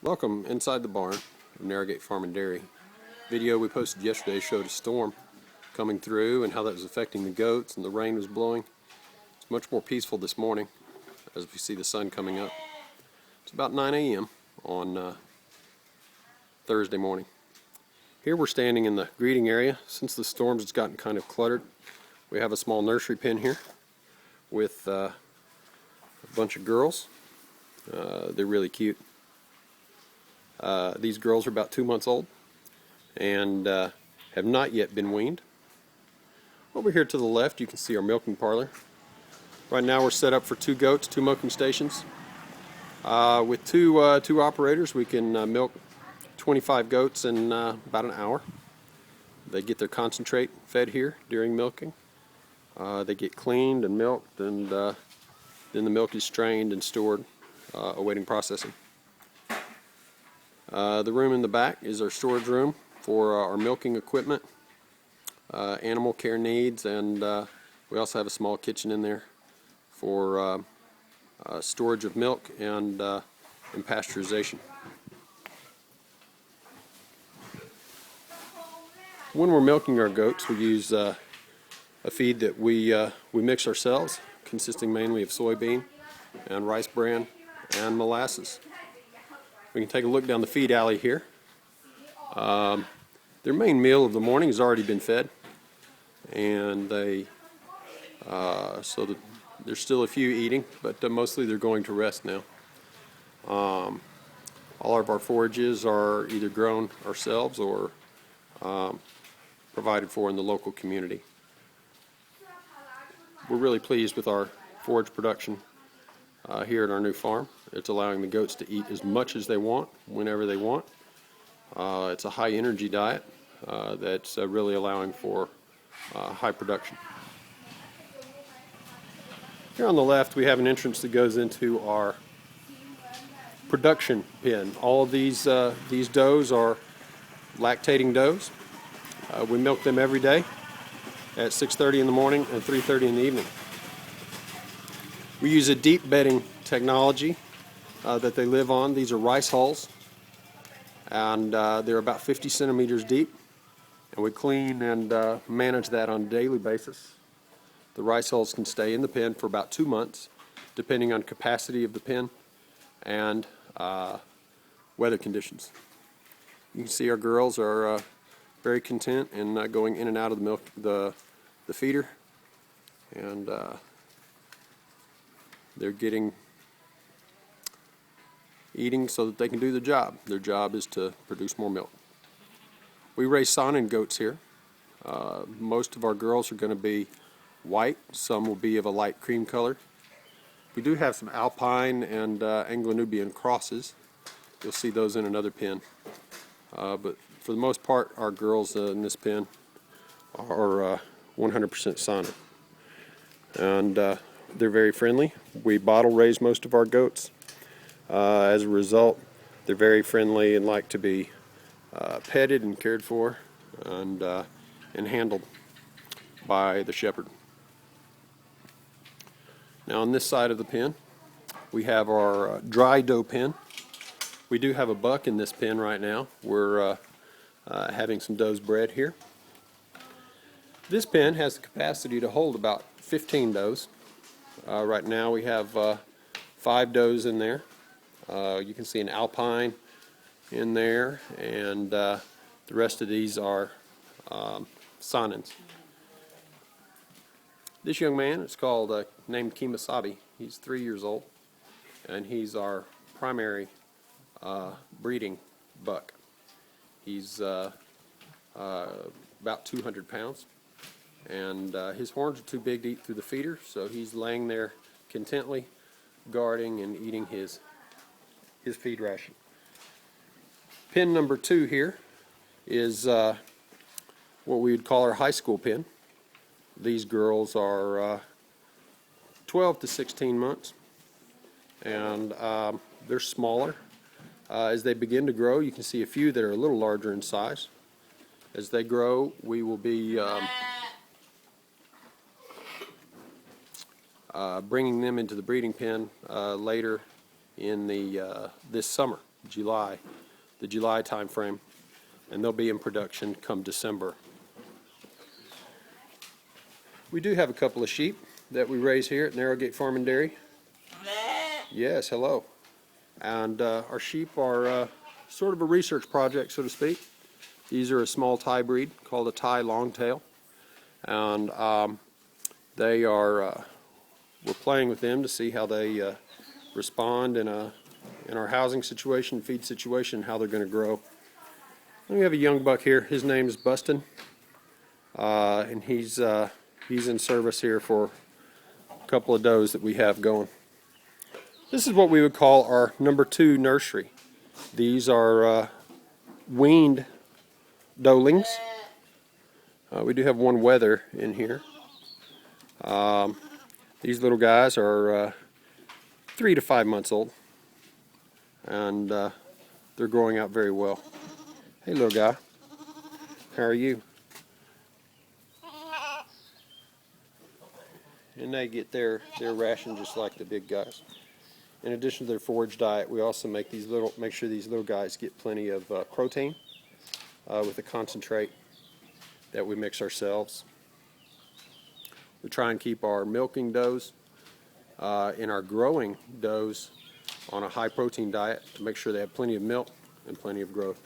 Welcome inside the barn of Narrowgate Farm and Dairy. Video we posted yesterday showed a storm coming through and how that was affecting the goats, and the rain was blowing. It's much more peaceful this morning as we see the sun coming up. It's about 9 a.m. on Thursday morning. Here we're standing in the greeting area. Since the storms has gotten kind of cluttered, we have a small nursery pen here with a bunch of girls. They're really cute. These girls are about 2 months old and have not yet been weaned. Over here to the left you can see our milking parlor. Right now we're set up for 2 goats, 2 milking stations. With two operators we can milk 25 goats in about an hour. They get their concentrate fed here during milking. They get cleaned and milked, and then the milk is strained and stored, awaiting processing. The room in the back is our storage room for our milking equipment, animal care needs, and we also have a small kitchen in there for storage of milk and pasteurization. When we're milking our goats, we use a feed that we mix ourselves, consisting mainly of soybean and rice bran and molasses. We can take a look down the feed alley here. Their main meal of the morning has already been fed, and there's still a few eating, but mostly they're going to rest now. All of our forages are either grown ourselves or provided for in the local community. We're really pleased with our forage production here at our new farm. It's allowing the goats to eat as much as they want, whenever they want. It's a high energy diet that's really allowing for high production. Here on the left we have an entrance that goes into our production pen. All of these does are lactating does. We milk them every day at 6:30 in the morning and 3:30 in the evening. We use a deep bedding technology that they live on. These are rice hulls, and they're about 50 centimeters deep, and we clean and manage that on a daily basis. The rice hulls can stay in the pen for about 2 months, depending on capacity of the pen and weather conditions. You can see our girls are very content in going in and out of the milk, the feeder, and they're eating so that they can do the job. Their job is to produce more milk. We raise Saanen goats here. Most of our girls are going to be white. Some will be of a light cream color. We do have some Alpine and Anglo-Nubian crosses. You'll see those in another pen. But for the most part, our girls in this pen are 100% Saanen. And they're very friendly. We bottle raise most of our goats. As a result, they're very friendly and like to be petted and cared for and handled by the shepherd. Now on this side of the pen, we have our dry doe pen. We do have a buck in this pen right now. We're having some does bred here. This pen has the capacity to hold about 15 does. Right now we have 5 does in there. You can see an Alpine in there, and the rest of these are Saanens. This young man is called named Kemosabe. He's 3 years old, and he's our primary breeding buck. He's about 200 pounds, and his horns are too big to eat through the feeder, so he's laying there contently, guarding and eating his feed ration. Pen number 2 here is what we would call our high school pen. These girls are 12 to 16 months, and they're smaller. As they begin to grow, you can see a few that are a little larger in size. As they grow, we will be bringing them into the breeding pen later in this summer. July, the July time frame, and they'll be in production come December. We do have a couple of sheep that we raise here at Narrowgate Farm and Dairy. Yes, hello. And our sheep are sort of a research project, so to speak. These are a small Thai breed called a Thai Longtail, and they are. We're playing with them to see how they respond in our housing situation, feed situation, how they're going to grow. And we have a young buck here. His name is Bustin, and he's in service here for a couple of does that we have going. This is what we would call our number 2 nursery. These are weaned doelings. We do have one wether in here. These little guys are 3 to 5 months old, and they're growing out very well. Hey, little guy, how are you? And they get their ration just like the big guys. In addition to their forage diet, we also make sure these little guys get plenty of protein with a concentrate that we mix ourselves. We try and keep our milking does and our growing does on a high protein diet to make sure they have plenty of milk and plenty of growth.